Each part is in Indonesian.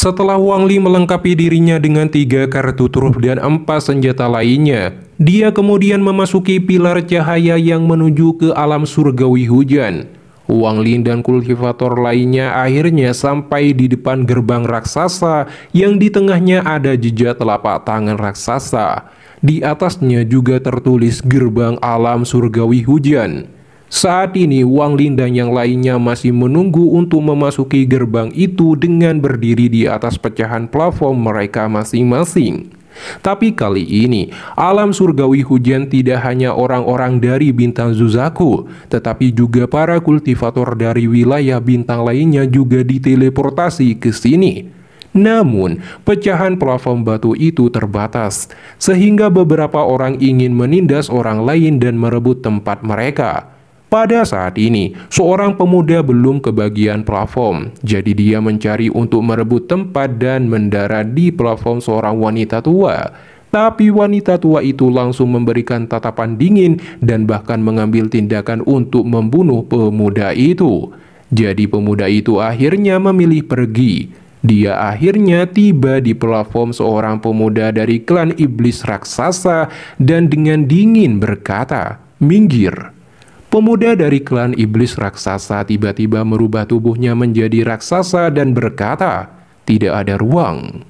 Setelah Wang Li melengkapi dirinya dengan 3 kartu truf dan 4 senjata lainnya, dia kemudian memasuki pilar cahaya yang menuju ke alam surgawi hujan. Wang Li dan kultivator lainnya akhirnya sampai di depan gerbang raksasa yang di tengahnya ada jejak telapak tangan raksasa. Di atasnya juga tertulis gerbang alam surgawi hujan. Saat ini Wang Li dan yang lainnya masih menunggu untuk memasuki gerbang itu dengan berdiri di atas pecahan plafon mereka masing-masing. Tapi kali ini, alam surgawi hujan tidak hanya orang-orang dari bintang Zuzaku, tetapi juga para kultivator dari wilayah bintang lainnya juga diteleportasi ke sini. Namun, pecahan plafon batu itu terbatas, sehingga beberapa orang ingin menindas orang lain dan merebut tempat mereka. Pada saat ini, seorang pemuda belum kebagian plafon, jadi dia mencari untuk merebut tempat dan mendarat di plafon seorang wanita tua. Tapi wanita tua itu langsung memberikan tatapan dingin dan bahkan mengambil tindakan untuk membunuh pemuda itu. Jadi pemuda itu akhirnya memilih pergi. Dia akhirnya tiba di plafon seorang pemuda dari klan iblis raksasa dan dengan dingin berkata, "Minggir." Pemuda dari klan iblis raksasa tiba-tiba merubah tubuhnya menjadi raksasa dan berkata, "Tidak ada ruang."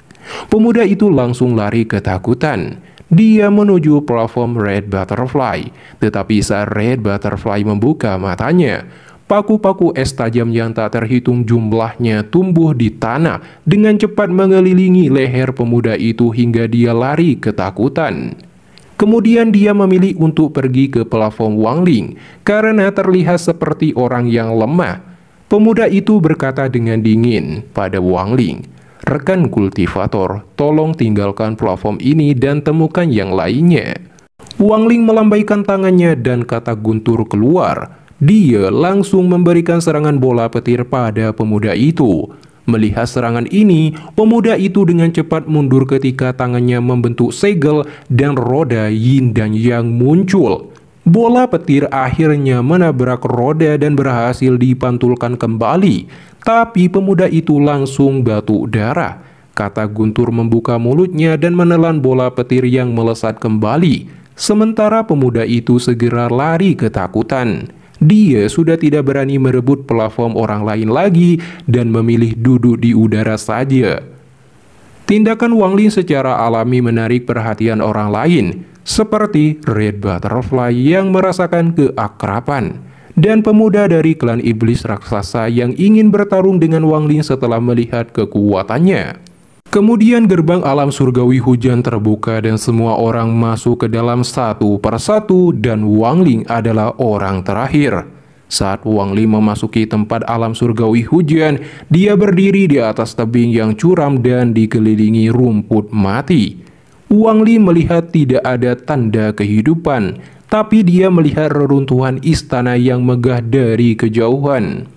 Pemuda itu langsung lari ketakutan. Dia menuju plafon Red Butterfly, tetapi saat Red Butterfly membuka matanya, paku-paku es tajam yang tak terhitung jumlahnya tumbuh di tanah dengan cepat mengelilingi leher pemuda itu hingga dia lari ketakutan. Kemudian dia memilih untuk pergi ke plafon Wang Li karena terlihat seperti orang yang lemah. Pemuda itu berkata dengan dingin pada Wang Li, "Rekan kultivator, tolong tinggalkan plafon ini dan temukan yang lainnya." Wang Li melambaikan tangannya dan kata guntur keluar. Dia langsung memberikan serangan bola petir pada pemuda itu. Melihat serangan ini, pemuda itu dengan cepat mundur ketika tangannya membentuk segel dan roda yin dan yang muncul. Bola petir akhirnya menabrak roda dan berhasil dipantulkan kembali. Tapi pemuda itu langsung batuk darah. Kata guntur membuka mulutnya dan menelan bola petir yang melesat kembali. Sementara pemuda itu segera lari ketakutan. Dia sudah tidak berani merebut plafon orang lain lagi dan memilih duduk di udara saja. Tindakan Wang Li secara alami menarik perhatian orang lain, seperti Red Butterfly yang merasakan keakraban, dan pemuda dari klan iblis raksasa yang ingin bertarung dengan Wang Li setelah melihat kekuatannya. Kemudian gerbang alam surgawi hujan terbuka dan semua orang masuk ke dalam satu persatu dan Wang Li adalah orang terakhir. Saat Wang Li memasuki tempat alam surgawi hujan, dia berdiri di atas tebing yang curam dan dikelilingi rumput mati. Wang Li melihat tidak ada tanda kehidupan, tapi dia melihat reruntuhan istana yang megah dari kejauhan.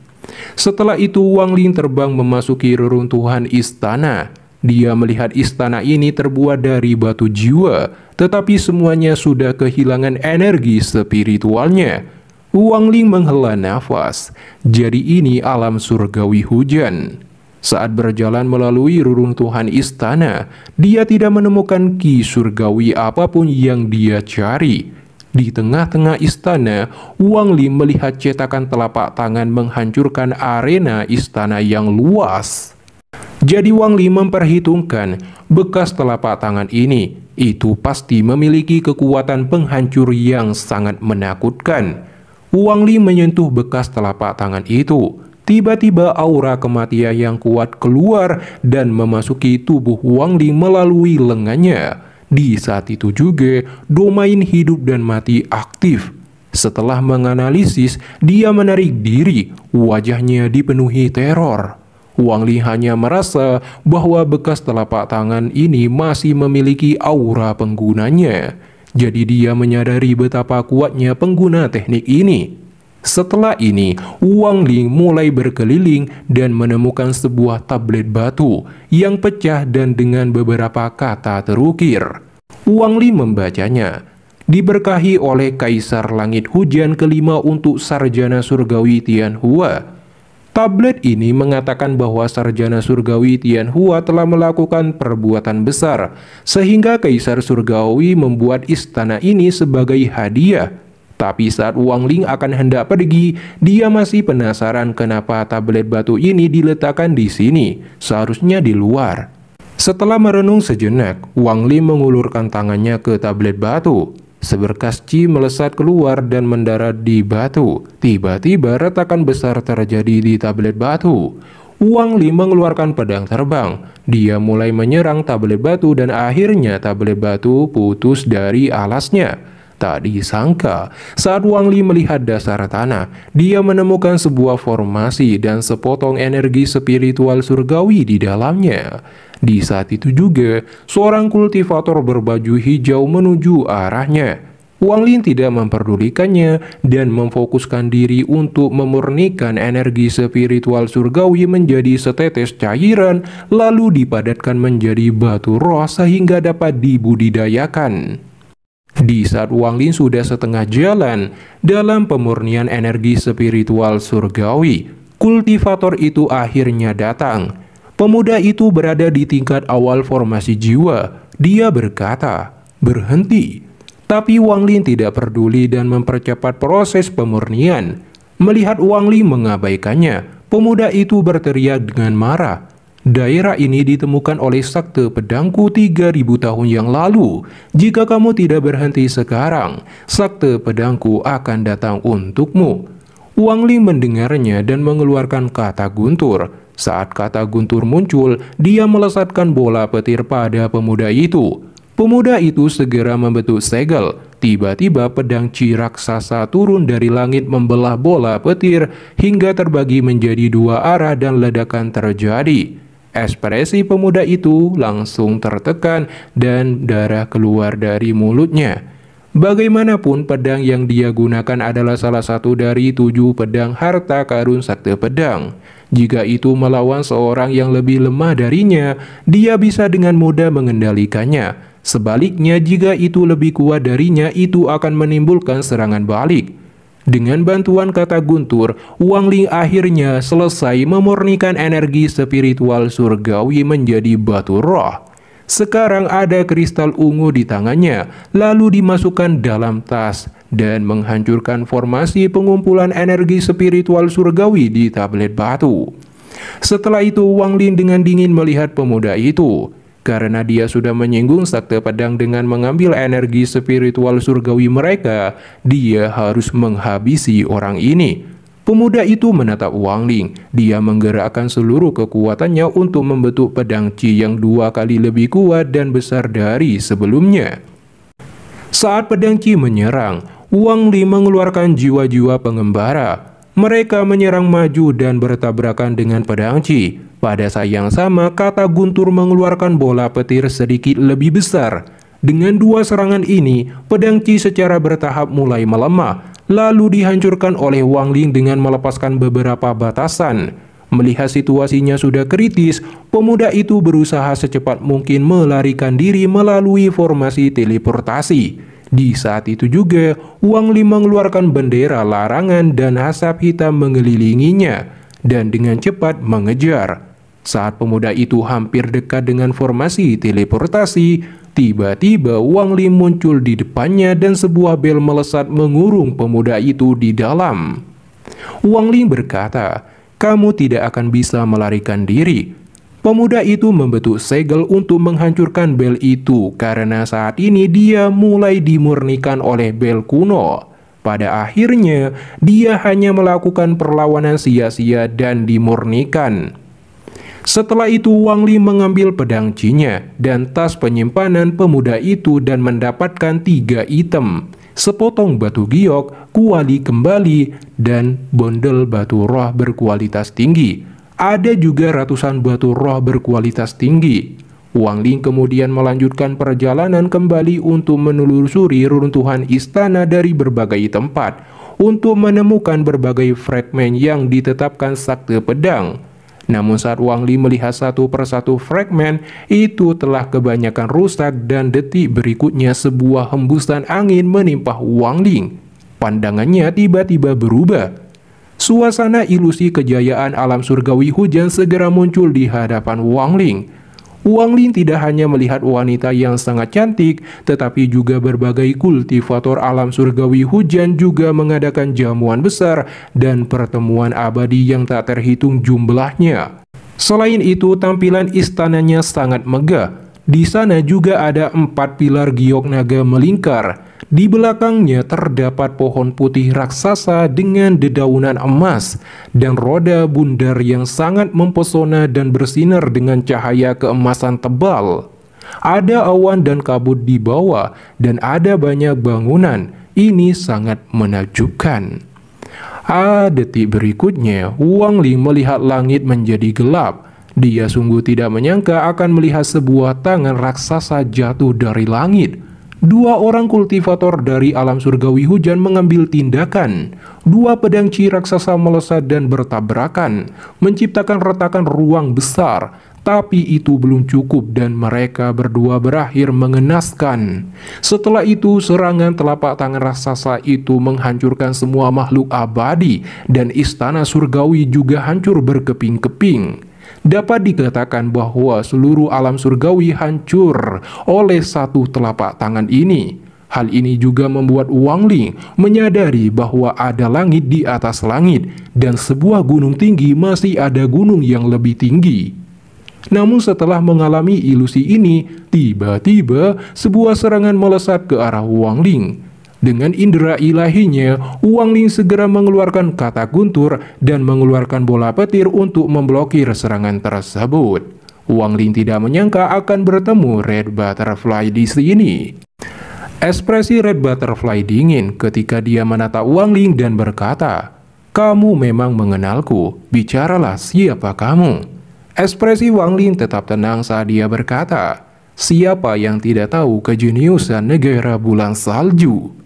Setelah itu Wang Li terbang memasuki reruntuhan istana. Dia melihat istana ini terbuat dari batu jiwa, tetapi semuanya sudah kehilangan energi spiritualnya. Wang Li menghela nafas. Jadi ini alam surgawi hujan. Saat berjalan melalui reruntuhan istana, dia tidak menemukan ki surgawi apapun yang dia cari. Di tengah-tengah istana, Wang Li melihat cetakan telapak tangan menghancurkan arena istana yang luas. Jadi Wang Li memperhitungkan bekas telapak tangan ini itu pasti memiliki kekuatan penghancur yang sangat menakutkan. Wang Li menyentuh bekas telapak tangan itu. Tiba-tiba aura kematian yang kuat keluar dan memasuki tubuh Wang Li melalui lengannya. Di saat itu juga domain hidup dan mati aktif. Setelah menganalisis, dia menarik diri, wajahnya dipenuhi teror. Wang Li hanya merasa bahwa bekas telapak tangan ini masih memiliki aura penggunanya. Jadi dia menyadari betapa kuatnya pengguna teknik ini. Setelah ini, Wang Li mulai berkeliling dan menemukan sebuah tablet batu yang pecah dan dengan beberapa kata terukir. Wang Li membacanya. Diberkahi oleh Kaisar Langit Hujan kelima untuk Sarjana Surgawi Tianhua. Tablet ini mengatakan bahwa sarjana surgawi Tianhua telah melakukan perbuatan besar, sehingga Kaisar Surgawi membuat istana ini sebagai hadiah. Tapi saat Wang Ling akan hendak pergi, dia masih penasaran kenapa tablet batu ini diletakkan di sini, seharusnya di luar. Setelah merenung sejenak, Wang Ling mengulurkan tangannya ke tablet batu. Seberkas Qi melesat keluar dan mendarat di batu. Tiba-tiba retakan besar terjadi di tablet batu. Wang Ling mengeluarkan pedang terbang. Dia mulai menyerang tablet batu dan akhirnya tablet batu putus dari alasnya. Tak disangka, saat Wang Ling melihat dasar tanah, dia menemukan sebuah formasi dan sepotong energi spiritual surgawi di dalamnya. Di saat itu juga, seorang kultivator berbaju hijau menuju arahnya. Wang Ling tidak memperdulikannya dan memfokuskan diri untuk memurnikan energi spiritual surgawi menjadi setetes cairan, lalu dipadatkan menjadi batu roh sehingga dapat dibudidayakan. Di saat Wang Ling sudah setengah jalan dalam pemurnian energi spiritual surgawi, kultivator itu akhirnya datang. Pemuda itu berada di tingkat awal formasi jiwa. Dia berkata, "Berhenti." Tapi Wang Ling tidak peduli dan mempercepat proses pemurnian. Melihat Wang Ling mengabaikannya, pemuda itu berteriak dengan marah. "Daerah ini ditemukan oleh sakte pedangku 3000 tahun yang lalu. Jika kamu tidak berhenti sekarang, sakte pedangku akan datang untukmu." Wang Ling mendengarnya dan mengeluarkan kata guntur. Saat kata guntur muncul, dia melesatkan bola petir pada pemuda itu. Pemuda itu segera membentuk segel. Tiba-tiba pedang Qi raksasa turun dari langit membelah bola petir hingga terbagi menjadi dua arah dan ledakan terjadi. Ekspresi pemuda itu langsung tertekan dan darah keluar dari mulutnya. Bagaimanapun, pedang yang dia gunakan adalah salah satu dari 7 pedang harta karun sakte pedang. Jika itu melawan seorang yang lebih lemah darinya, dia bisa dengan mudah mengendalikannya. Sebaliknya, jika itu lebih kuat darinya, itu akan menimbulkan serangan balik. Dengan bantuan kata guntur, Wang Ling akhirnya selesai memurnikan energi spiritual surgawi menjadi batu roh. Sekarang ada kristal ungu di tangannya, lalu dimasukkan dalam tas dan menghancurkan formasi pengumpulan energi spiritual surgawi di tablet batu. Setelah itu, Wang Ling dengan dingin melihat pemuda itu. Karena dia sudah menyinggung sakte pedang dengan mengambil energi spiritual surgawi mereka, dia harus menghabisi orang ini. Pemuda itu menatap Wang Ling. Dia menggerakkan seluruh kekuatannya untuk membentuk pedang Qi yang 2 kali lebih kuat dan besar dari sebelumnya. Saat pedang Qi menyerang, Wang Ling mengeluarkan jiwa-jiwa pengembara. Mereka menyerang maju dan bertabrakan dengan pedang Qi. Pada saat yang sama, kata guntur mengeluarkan bola petir sedikit lebih besar. Dengan 2 serangan ini, pedang Qi secara bertahap mulai melemah, lalu dihancurkan oleh Wang Ling dengan melepaskan beberapa batasan. Melihat situasinya sudah kritis, pemuda itu berusaha secepat mungkin melarikan diri melalui formasi teleportasi. Di saat itu juga, Wang Ling mengeluarkan bendera larangan dan asap hitam mengelilinginya, dan dengan cepat mengejar. Saat pemuda itu hampir dekat dengan formasi teleportasi, tiba-tiba Wang Ling muncul di depannya dan sebuah bel melesat mengurung pemuda itu di dalam. Wang Ling berkata, "Kamu tidak akan bisa melarikan diri." Pemuda itu membentuk segel untuk menghancurkan bel itu karena saat ini dia mulai dimurnikan oleh bel kuno. Pada akhirnya, dia hanya melakukan perlawanan sia-sia dan dimurnikan. Setelah itu, Wang Ling mengambil pedang Qi-nya dan tas penyimpanan pemuda itu dan mendapatkan 3 item. Sepotong batu giok, kuali kembali, dan bondel batu roh berkualitas tinggi. Ada juga ratusan batu roh berkualitas tinggi. Wang Ling kemudian melanjutkan perjalanan kembali untuk menelusuri runtuhan istana dari berbagai tempat untuk menemukan berbagai fragmen yang ditetapkan sakte pedang. Namun saat Wang Ling melihat satu persatu fragmen, itu telah kebanyakan rusak dan detik berikutnya sebuah hembusan angin menimpa Wang Ling. Pandangannya tiba-tiba berubah. Suasana ilusi kejayaan alam surgawi hujan segera muncul di hadapan Wang Ling. Wang Ling tidak hanya melihat wanita yang sangat cantik, tetapi juga berbagai kultivator alam surgawi hujan juga mengadakan jamuan besar dan pertemuan abadi yang tak terhitung jumlahnya. Selain itu, tampilan istananya sangat megah. Di sana juga ada 4 pilar giok naga melingkar. Di belakangnya terdapat pohon putih raksasa dengan dedaunan emas dan roda bundar yang sangat mempesona dan bersinar dengan cahaya keemasan tebal. Ada awan dan kabut di bawah dan ada banyak bangunan. Ini sangat menakjubkan. Detik berikutnya, Wang Ling melihat langit menjadi gelap. Dia sungguh tidak menyangka akan melihat sebuah tangan raksasa jatuh dari langit. 2 orang kultivator dari alam surgawi hujan mengambil tindakan. 2 pedang chi raksasa melesat dan bertabrakan, menciptakan retakan ruang besar. Tapi itu belum cukup dan mereka berdua berakhir mengenaskan. Setelah itu, serangan telapak tangan raksasa itu menghancurkan semua makhluk abadi dan istana surgawi juga hancur berkeping-keping. Dapat dikatakan bahwa seluruh alam surgawi hancur oleh satu telapak tangan ini. Hal ini juga membuat Wang Ling menyadari bahwa ada langit di atas langit dan sebuah gunung tinggi masih ada gunung yang lebih tinggi. Namun setelah mengalami ilusi ini, tiba-tiba sebuah serangan melesat ke arah Wang Ling. Dengan indera ilahinya, Wang Ling segera mengeluarkan kata guntur dan mengeluarkan bola petir untuk memblokir serangan tersebut. Wang Ling tidak menyangka akan bertemu Red Butterfly di sini. Ekspresi Red Butterfly dingin ketika dia menatap Wang Ling dan berkata, "Kamu memang mengenalku, bicaralah siapa kamu." Ekspresi Wang Ling tetap tenang saat dia berkata, "Siapa yang tidak tahu kejeniusan negara bulan salju?"